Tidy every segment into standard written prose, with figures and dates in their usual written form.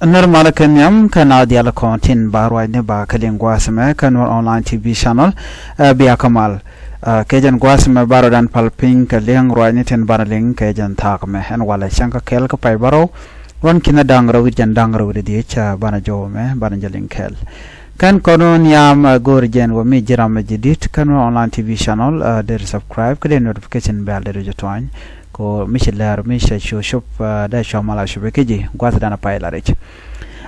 Normal kenyam kana diala kontin barwai ne ba kalin gwasme kanor online TV channel biya kamal kejan gwasme barodan palping kaleng roi ne ten baraling kejan thakme en wala shanka kel ka pai baro ron kina dangra wijan dangra widi cha bana jome bana jaling kel kan konon yam gorjen wa mi jiram jidit kanor online TV channel der subscribe kede notification bell der jotwan ko mishi lar mishi shop da shamala shube keji gwasa dana pai larich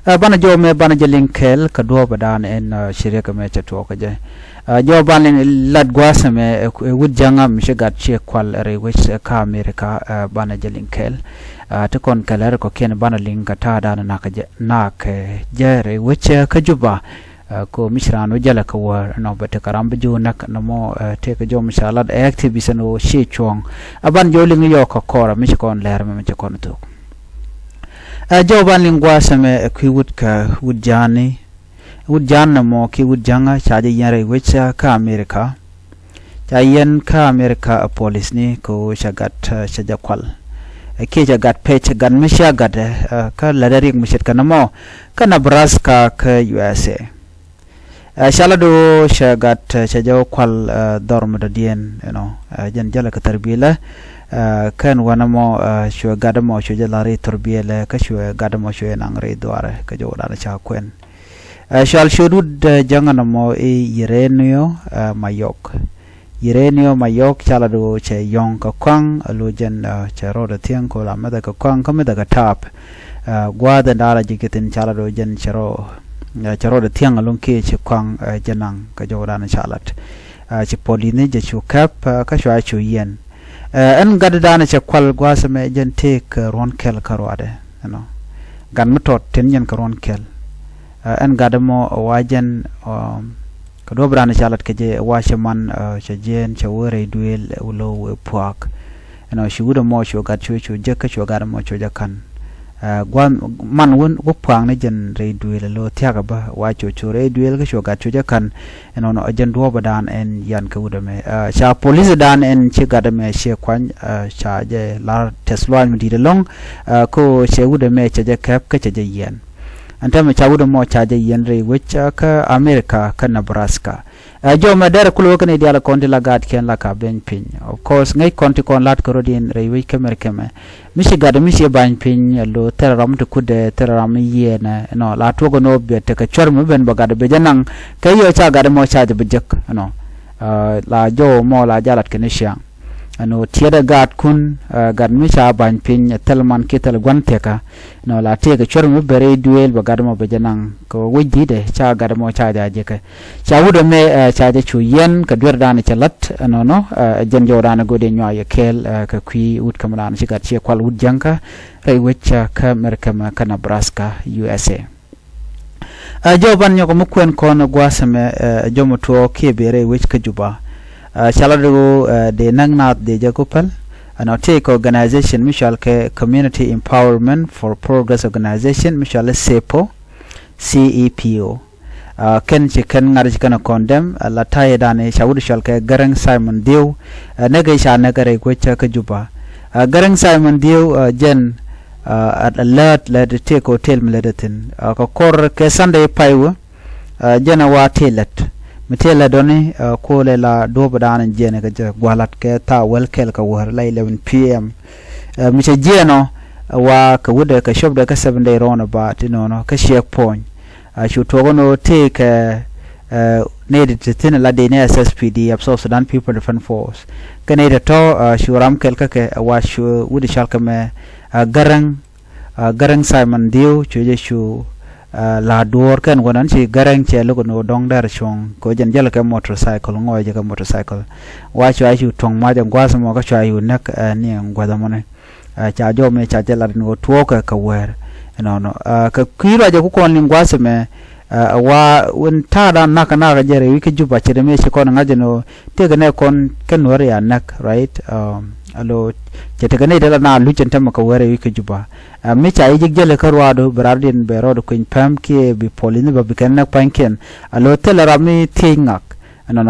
bana jome bana jeling kel kadua badan en shirika me chato kaje jo banin lad gwasa me wudjanga mishi gat che kwal re which ka america bana jeling kel to kon kalar ko ken bana linga ta dana nakaje nak jere which ka juba ko mishrano jala ka war no bete karam biju nak namo te ka jom salad activist no she chong aban joling yo ka kora mi kon ler me che kon to jo ban lingwa same ki wud ka wudjan mo ki wudjanga chaje yare wecha ka america chayen ka america police ni ko shagat shaja kwal ke jagat pech gan mi shagat ka ladarik mishet kanamo kana braska ka usa shalado shagat shajaw kwal dorm da dien jan jala ka tarbiyala kan wanamo shwe gadamo shwe jalari tarbiyala ka shwe gadamo shwe nangre dware ka jawda cha kwen shal shudud janganamo yirenio mayok shalado che yong ka kwang alujen che roda tiang ko la meda ka kwang ka meda ka tap gwada dala jikitin shalado jen chero charo de tiang along ke che kwang janang ka jawdan chalat che poline je chu kap ka shwa chu yen en gadana che kwal gwasame jen tek ron kel karwade gan mutot ten yen ka ron kel en gadamo wajen ka dobrana chalat ke je washaman che jen che wore duel ulo puak shugudo mo shu gat chu je ka shu gadamo chu jakan gwan man won go pang ne jen re duel lo tiaga ba wa chu re duel ga shoga chu kan no ajen do badan en yan ka udame cha police dan en che gadame she kwan cha je la tesloan mi de long ko che udame che je kap ka che je yen antame cha udamo cha je yen re which ka america ka nebraska jo ma der kulo kan ideal konti la gad ken la ka ben pin of course ngai konti kon lat ko rodin re wi mɛrkɛmɛ mishi gad mishi ban pin lo teraram to kude teraram yena no la to go no be te ka chorm ben bagad be janang kay yo cha gad mo cha de bejek la jo mo la jalat ken sha tiada gad kun gad mi cha ban pin telman ketel gwanteka la te ka chorm be duel bagad mo be janang ko wiji de cha gad mo cha da je ka cha wudo me cha de chu yen ka dur dan chalat jen jodana gode nyaa ye kel ka kwi wut kamran ci gat ci kwal wut janka ray wecca ka mɛrkɛmɛ ka nebraska usa joban nyoko mukwen kon gwasame jomo to kebere wech ka juba chalado de nangnat de jakopal take organization mishal ke community empowerment for progress organization mishal cepo ken ci ken ngar ci kana condemn la taye dane shawud shal ke garang simon dew nagay sha nagare ko ca ka juba garang simon dew jen at alert la de take hotel meledatin ko kor ke sunday paywo jena wa telet mitela doni ko le la do badana jene ka gwalat ke ta wel kel ka war la 11 pm mi ce jeno wa ka wude ka shop de ka 7 day rona ba tinono ka shek point shu togono take needed to thin la de SSPD of South Sudan People Defense Force kaneda to shu ram kel ka ke wa shu wudi shalka me garang Simon Dew chuje shu la door kan wonan chi garang che logo no dong dar chong ko jen jala ka motorcycle ngoy je ka motorcycle wa shu tong ma jang gwas mo ka shu nak ni ngwada mone cha jo me cha jala no tuɔɔk ka wer ka kira je ku kon lingwase me wa un tada naka jere wiki juba chere me shi kon ngajeno tega ne kon ken wore ya nak right alo tega ne dala na luchen tam ka wore wiki juba me cha yig jele karwado bradin be rodo kuin pam ki bi polini ba biken nak panken alo tela rami tingak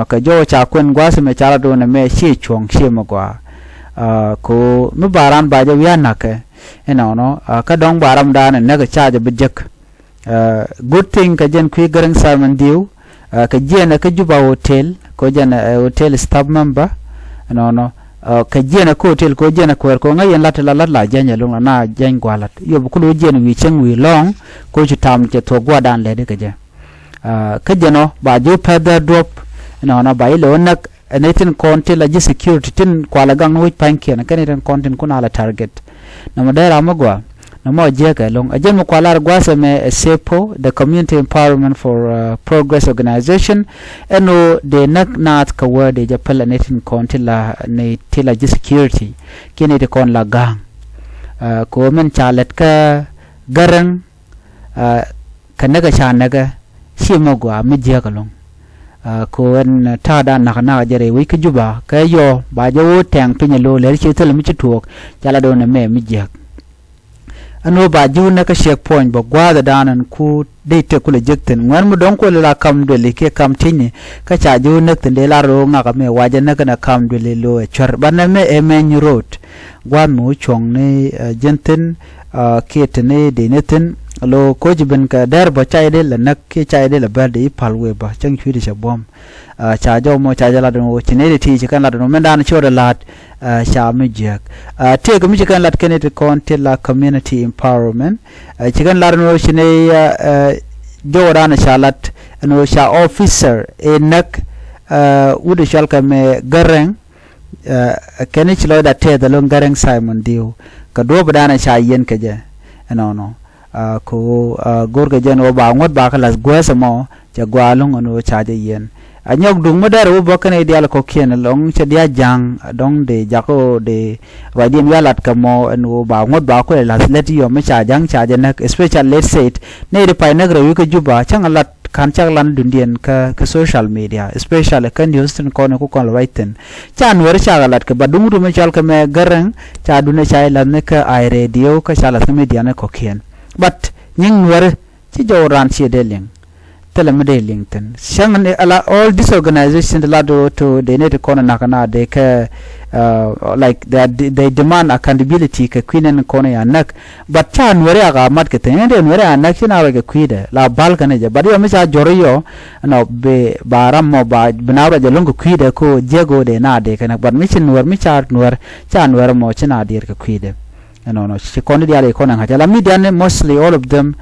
ka jo cha kun gwase me cha do ne me shi chong shi magwa ko mi baran ba je wiana ke no ka dong baram dan na ga charge bijak good thing ka jen kwi garang salman diu ka jena ka juba hotel ko jena hotel staff member no ka jena ko hotel ko jena ko ngai en la jenya lunga na jen gwalat yo bu ko jen wi cheng wi long ko chitam che to gwa dan le de ka je ka jeno ba jo further drop no ba ilo nak netin konti la ji security tin kwala gang no panki na kan content kuna la target na madara magwa na mo je ka long ajen mo kwala gwasa me sepo the community empowerment for progress organization eno de nak nat ka word je pala netin konti la ne tila ji security kini de kon la gang ko men chalet ka garang kanaga chanaga shi magwa mi je ka long ko en ta da na jere wi ka juba ka yo ba jo tang pinya lo le chi tel mi chi tuok chala do na me mi jak ano ba ju na ka shek point ba gwa da danan ku de te ku le jekten ngwan mu don ko la kam do le ke kam tinni ka cha ju na ten de la ro nga ka me wa ja na ka na kam do le lo chor ba na me e men road gwa mu chong ne jenten ke tene de neten lo ko jiben ka dar ba chai de la nak ke chai de la ba de palwe ba chang chwi de bom cha jo mo cha jala do chine de ti kan la do men dan chore lat sha mi jak te ko mi kan lat kene de kon te la community empowerment chikan la no chine do ran sha lat no sha officer e nak ude shal ka me gareng kene chlo da te da long gareng Simon Dio ka do ba dan sha yen ka je no ko gorga jen o ba ngot ba kala gwesa mo cha gwalong ono cha je yen anyok dung modar o ba kan ideal ko kien long cha dia jang dong de jako de radium yalat ka mo no ba ngot ba ko la let yo me cha jang cha je nak special let's say ne de pai nagro yu ka juba chang lat kan chak lan dundian ka social media especially kan houston ko ne ko kon waiten chan wer cha lat ka badung ru me chal ka me garang cha dune cha lan ne ka ai radio ka cha la media ne ko kien but nying wer ci joran ci deling telem deling ten sang ne ala all this organization la do to de net kona nakana de ka like they demand accountability ka queen kona ya nak but chan wer aga mat ke ten de wer anak china ga kwide la bal kana je bari mi cha joriyo no be baram mo ba binawra je longo kwide ko jego de na de kana but mi chin wer mi cha wer chan wer mo china dir ka kwide no she kon dia le kon ha la media ne mostly all of them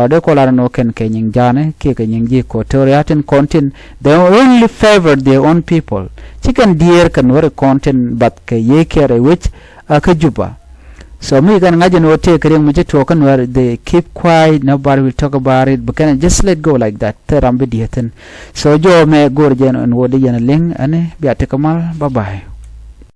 they call are no ken kenying jane ke kenying ji ko toriatin content they only favor their own people chicken dear kan were content but ke ye kere which ka juba so me kan ngaje no te kere mu je to kan were they keep quiet nobody will talk about it but can just let go like that terambe dieten so jo me gorjen on wodi yen ling ane biate kamal bye bye